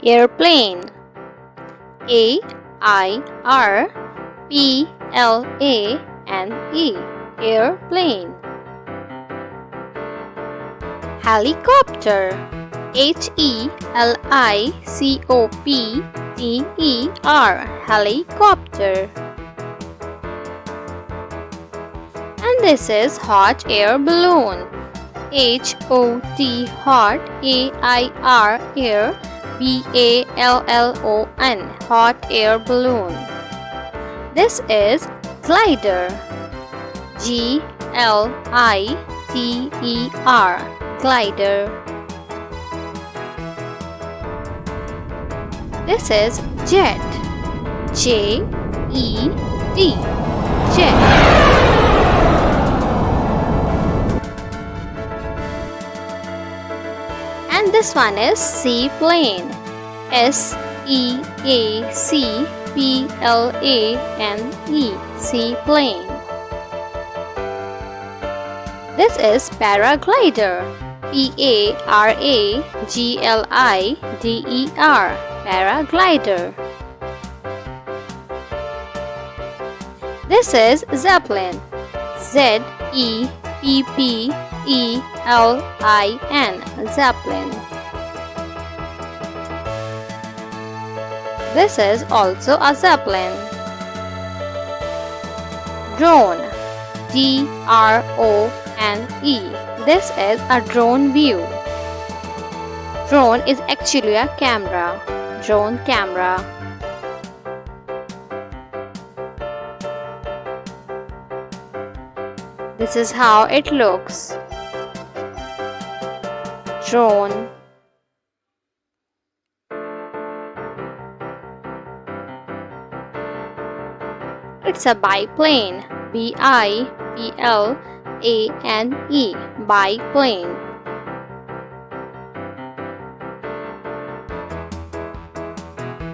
Airplane. A-I-R-P-L-A-N-E. Airplane. Helicopter. Helicopter. Helicopter. And this is hot air balloon. H-O-T hot A-I-R air B-A-L-L-O-N hot air balloon. This is glider. G-L-I-D-E-R glider. This is jet. J-E-T jet. And this one is seaplane. S-E-A-C-P-L-A-N-E seaplane. This is paraglider. P-A-R-A-G-L-I-D-E-R paraglider. This is zeppelin. Z-E-P-P-E-L-I-N zeppelin. This is also a zeppelin. Drone. D-R-O-N-E. This is a drone view. Drone is actually a camera. Drone camera. This is how it looks. Drone. It's a biplane. B-I-P-L-A-N-E biplane.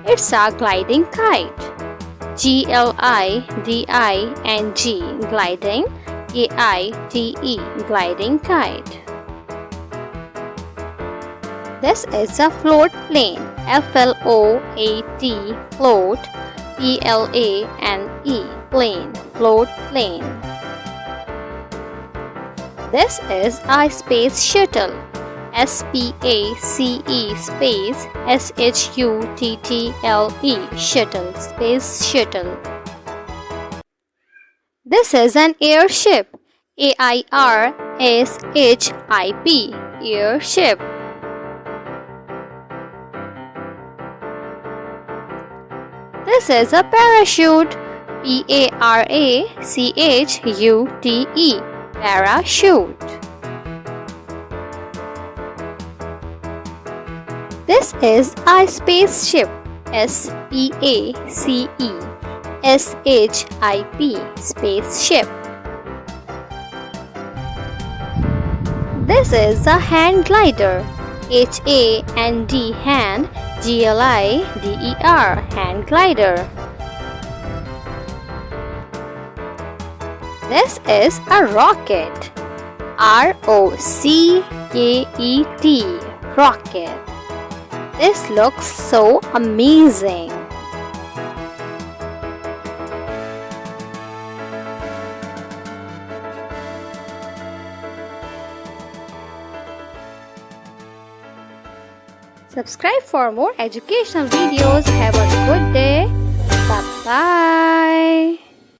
It's a gliding kite. G-L-I-D-I-N-G gliding. A-I-T-E gliding kite. This is a float plane. F-L-O-A-T float. P-L-A-N-E plane. Float plane. This is a space shuttle. S-P-A-C-E space S-H-U-T-T-L-E shuttle. Space shuttle. This is an airship. A-I-R-S-H-I-P airship. This is a parachute. P-A-R-A-C-H-U-T-E parachute. This is a spaceship. S-P-A-C-E S-H-I-P spaceship. This is a hand glider. H-A-N-D hand G-L-I-D-E-R hand glider. This is a rocket. R-O-C-K-E-T rocket. This looks so amazing. Subscribe for more educational videos. Have a good day. Bye-bye.